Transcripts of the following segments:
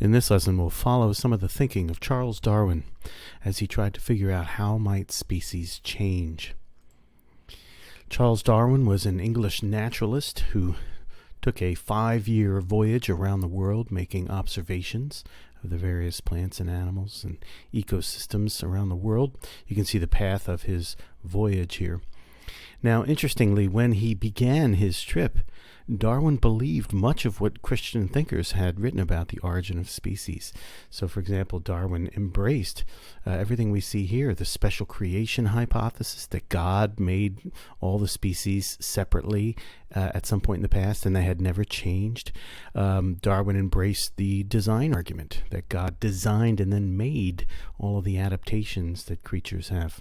In this lesson, we'll follow some of the thinking of Charles Darwin as he tried to figure out how might species change. Charles Darwin was an English naturalist who took a 5-year voyage around the world making observations of the various plants and animals and ecosystems around the world. You can see the path of his voyage here. Now, interestingly, when he began his trip, Darwin believed much of what Christian thinkers had written about the origin of species. So, for example, Darwin embraced everything we see here, the special creation hypothesis that God made all the species separately at some point in the past and they had never changed. Darwin embraced the design argument that God designed and then made all of the adaptations that creatures have.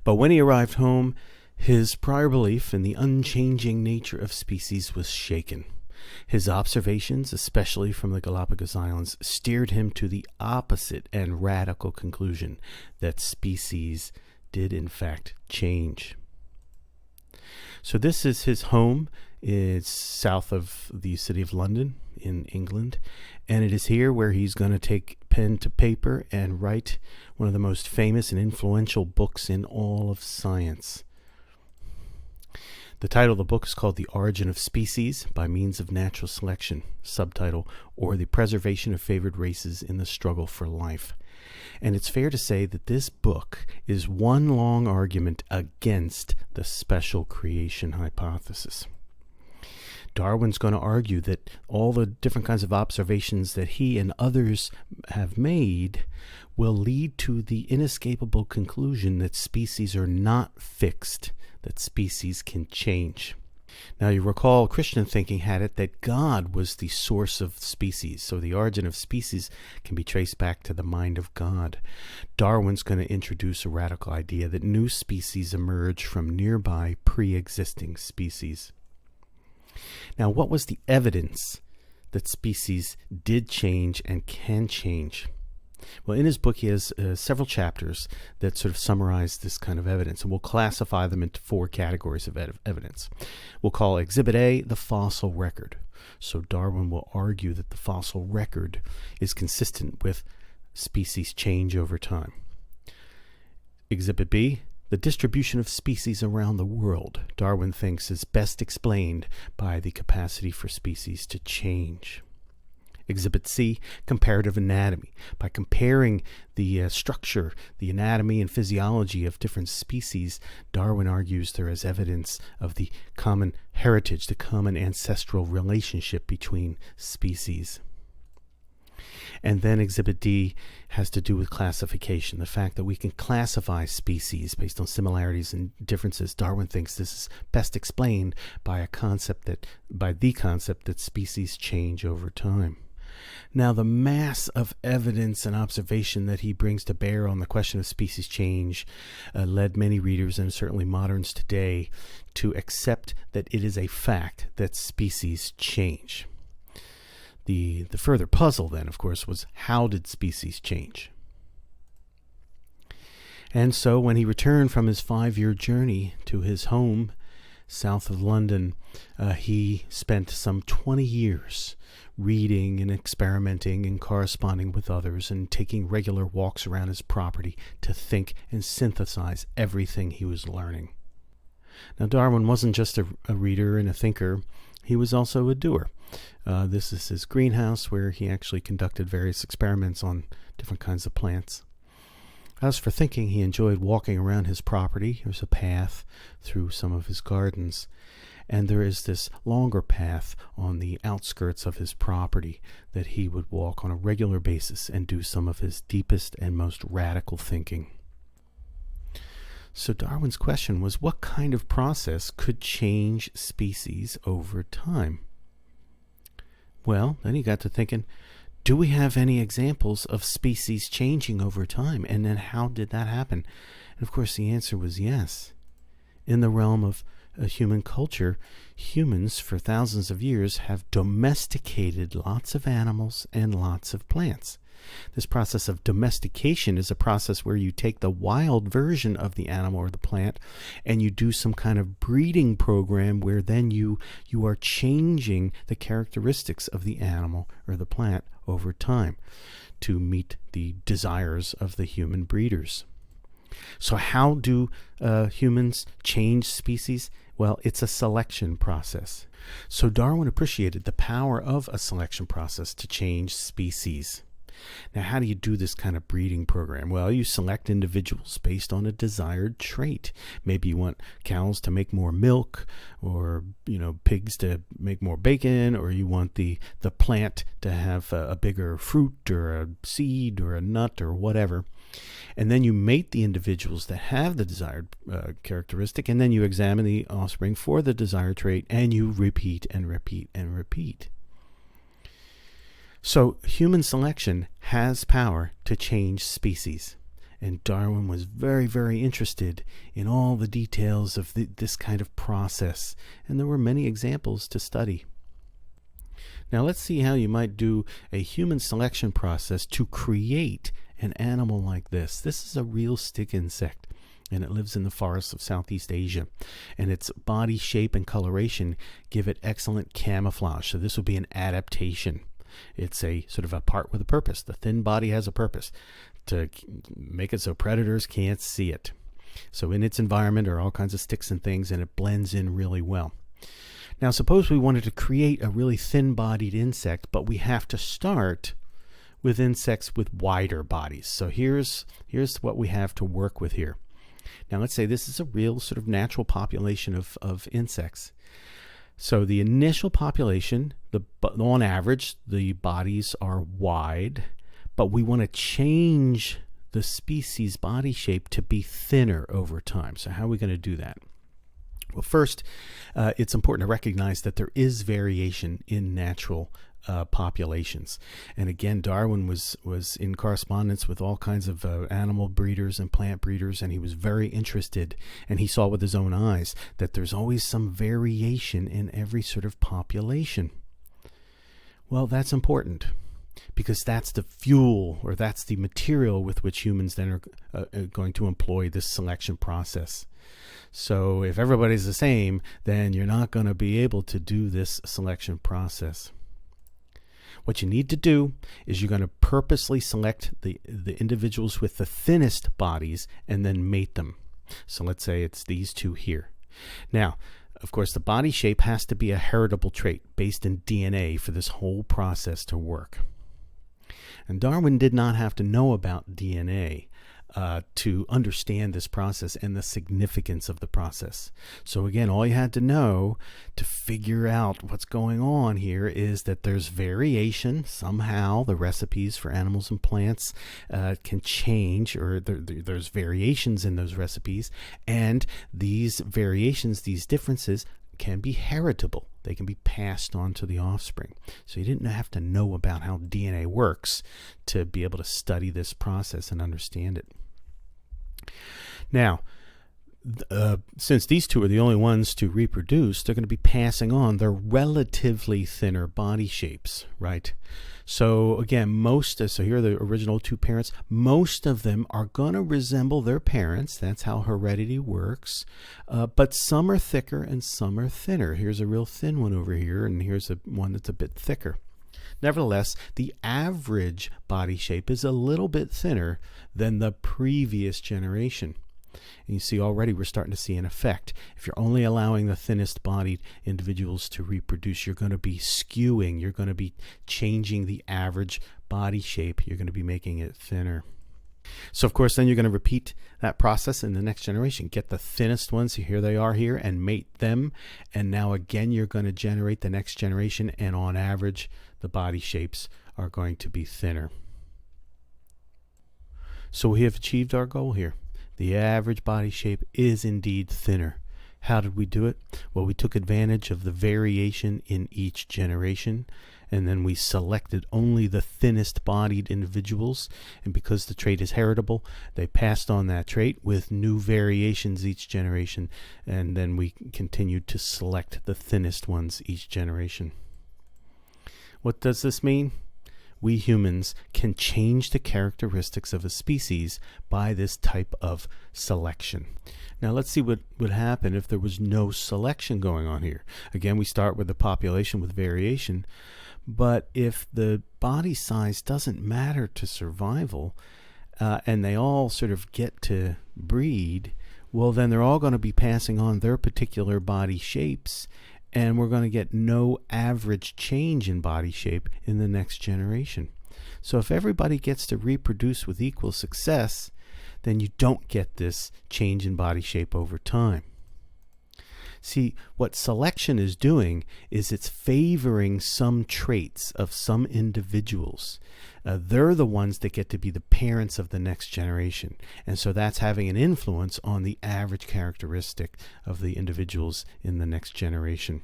But when he arrived home, his prior belief in the unchanging nature of species was shaken. His observations, especially from the Galapagos Islands, steered him to the opposite and radical conclusion that species did in fact change. So this is his home. It's south of the city of London in England, and it is here where he's going to take pen to paper and write one of the most famous and influential books in all of science. The title of the book is called The Origin of Species by Means of Natural Selection, subtitle, or The Preservation of Favored Races in the Struggle for Life. And it's fair to say that this book is one long argument against the special creation hypothesis. Darwin's going to argue that all the different kinds of observations that he and others have made will lead to the inescapable conclusion that species are not fixed, that species can change. Now, you recall Christian thinking had it that God was the source of species, so the origin of species can be traced back to the mind of God. Darwin's going to introduce a radical idea that new species emerge from nearby pre-existing species. Now, what was the evidence that species did change and can change? Well, in his book, he has several chapters that sort of summarize this kind of evidence, and we'll classify them into 4 categories of evidence. We'll call Exhibit A the fossil record. So Darwin will argue that the fossil record is consistent with species change over time. Exhibit B, the distribution of species around the world, Darwin thinks, is best explained by the capacity for species to change. Exhibit C, comparative anatomy. By comparing the structure, the anatomy and physiology of different species, Darwin argues there is evidence of the common heritage, the common ancestral relationship between species. And then Exhibit D has to do with classification, the fact that we can classify species based on similarities and differences. Darwin thinks this is best explained by the concept that species change over time. Now, the mass of evidence and observation that he brings to bear on the question of species change led many readers, and certainly moderns today, to accept that it is a fact that species change. The further puzzle then, of course, was how did species change? And so when he returned from his 5-year journey to his home south of London, he spent some 20 years reading and experimenting and corresponding with others and taking regular walks around his property to think and synthesize everything he was learning. Now, Darwin wasn't just a reader and a thinker. He was also a doer. This is his greenhouse where he actually conducted various experiments on different kinds of plants. As for thinking, he enjoyed walking around his property. There's a path through some of his gardens, and there is this longer path on the outskirts of his property that he would walk on a regular basis and do some of his deepest and most radical thinking. So Darwin's question was, what kind of process could change species over time? Well, then he got to thinking, do we have any examples of species changing over time? And then how did that happen? And of course, the answer was yes. In the realm of human culture, humans for thousands of years have domesticated lots of animals and lots of plants. This process of domestication is a process where you take the wild version of the animal or the plant and you do some kind of breeding program where then you are changing the characteristics of the animal or the plant over time to meet the desires of the human breeders. So how do humans change species? Well, it's a selection process. So Darwin appreciated the power of a selection process to change species. Now, how do you do this kind of breeding program? Well, you select individuals based on a desired trait. Maybe you want cows to make more milk, or pigs to make more bacon, or you want the plant to have a bigger fruit or a seed or a nut or whatever. And then you mate the individuals that have the desired characteristic, and then you examine the offspring for the desired trait, and you repeat and repeat and repeat. So human selection has power to change species. And Darwin was very, very interested in all the details of this kind of process. And there were many examples to study. Now let's see how you might do a human selection process to create an animal like this. This is a real stick insect, and it lives in the forests of Southeast Asia. And its body shape and coloration give it excellent camouflage. So this would be an adaptation. It's a sort of a part with a purpose. The thin body has a purpose to make it so predators can't see it. So in its environment are all kinds of sticks and things, and it blends in really well. Now suppose we wanted to create a really thin-bodied insect, but we have to start with insects with wider bodies. So here's what we have to work with here. Now let's say this is a real sort of natural population of insects. So the initial population, on average, the bodies are wide, but we want to change the species body shape to be thinner over time. So how are we going to do that? Well, first, it's important to recognize that there is variation in natural populations. And again, Darwin was in correspondence with all kinds of animal breeders and plant breeders, and he was very interested, and he saw with his own eyes that there's always some variation in every sort of population. Well, that's important, because that's the fuel, or that's the material with which humans then are going to employ this selection process. So if everybody's the same, then you're not going to be able to do this selection process. What you need to do is you're going to purposely select the individuals with the thinnest bodies and then mate them. So let's say it's these two here. Now, of course, the body shape has to be a heritable trait based in DNA for this whole process to work. And Darwin did not have to know about DNA to understand this process and the significance of the process. So again, all you had to know to figure out what's going on here is that there's variation. Somehow the recipes for animals and plants can change, or there's variations in those recipes, and these variations, these differences, can be heritable. They can be passed on to the offspring. So you didn't have to know about how DNA works to be able to study this process and understand it. Now, since these two are the only ones to reproduce, they're going to be passing on their relatively thinner body shapes, right? So again, so here are the original two parents. Most of them are going to resemble their parents. That's how heredity works. But some are thicker and some are thinner. Here's a real thin one over here, and here's one that's a bit thicker. Nevertheless, the average body shape is a little bit thinner than the previous generation. And you see already we're starting to see an effect. If you're only allowing the thinnest bodied individuals to reproduce, you're going to be skewing. You're going to be changing the average body shape. You're going to be making it thinner. So of course then you're going to repeat that process in the next generation. Get the thinnest ones, here they are here, and mate them. And now again you're going to generate the next generation, and on average the body shapes are going to be thinner. So we have achieved our goal here. The average body shape is indeed thinner. How did we do it? Well, we took advantage of the variation in each generation, and then we selected only the thinnest bodied individuals, and because the trait is heritable, they passed on that trait with new variations each generation, and then we continued to select the thinnest ones each generation. What does this mean? we humans can change the characteristics of a species by this type of selection. Now let's see what would happen if there was no selection going on here. Again, we start with the population with variation, but if the body size doesn't matter to survival, and they all sort of get to breed, well, then they're all going to be passing on their particular body shapes, and we're going to get no average change in body shape in the next generation. So if everybody gets to reproduce with equal success, then you don't get this change in body shape over time. See, what selection is doing is it's favoring some traits of some individuals. They're the ones that get to be the parents of the next generation. And so that's having an influence on the average characteristic of the individuals in the next generation.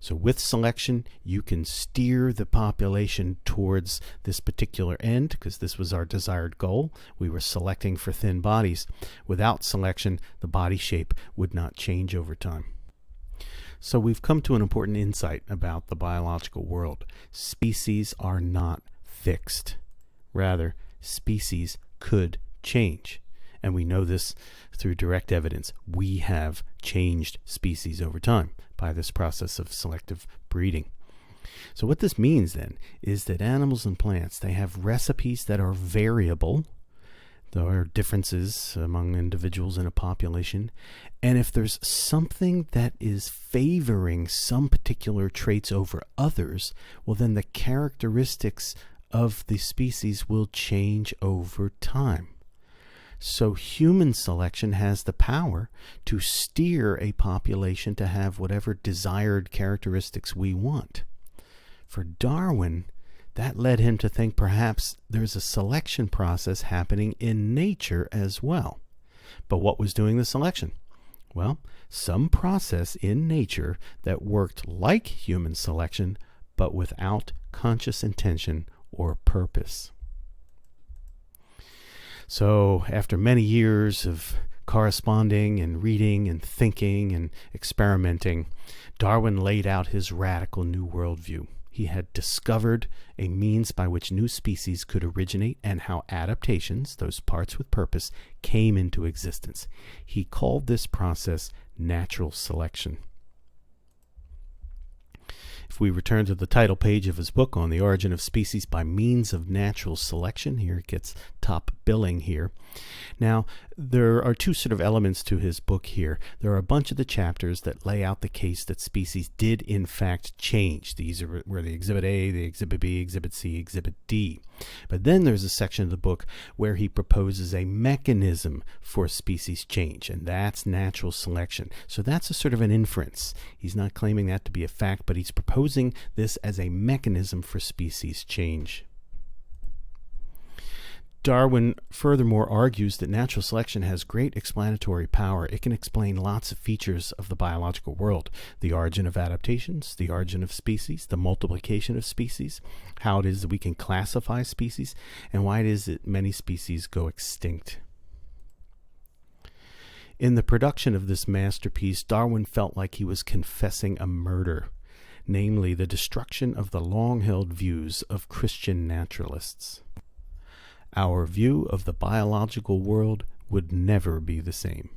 So with selection, you can steer the population towards this particular end, because this was our desired goal. We were selecting for thin bodies. Without selection, the body shape would not change over time. So we've come to an important insight about the biological world. Species are not fixed. Rather, species could change. And we know this through direct evidence. We have changed species over time by this process of selective breeding. So what this means then is that animals and plants, they have recipes that are variable. There are differences among individuals in a population. And if there's something that is favoring some particular traits over others, well, then the characteristics of the species will change over time. So human selection has the power to steer a population to have whatever desired characteristics we want. For Darwin, that led him to think perhaps there's a selection process happening in nature as well. But what was doing the selection? Well, some process in nature that worked like human selection, but without conscious intention or purpose. So after many years of corresponding and reading and thinking and experimenting, Darwin laid out his radical new worldview. He had discovered a means by which new species could originate and how adaptations, those parts with purpose, came into existence. He called this process natural selection. If we return to the title page of his book on the origin of species by means of natural selection, here it gets top billing here. Now, there are two sort of elements to his book here. There are a bunch of the chapters that lay out the case that species did in fact change. These were the Exhibit A, the Exhibit B, Exhibit C, Exhibit D. But then there's a section of the book where he proposes a mechanism for species change, and that's natural selection. So that's a sort of an inference. He's not claiming that to be a fact, but he's proposing this as a mechanism for species change. Darwin furthermore argues that natural selection has great explanatory power. It can explain lots of features of the biological world: the origin of adaptations, the origin of species, the multiplication of species, how it is that we can classify species, and why it is that many species go extinct. In the production of this masterpiece, Darwin felt like he was confessing a murder, namely the destruction of the long-held views of Christian naturalists. Our view of the biological world would never be the same.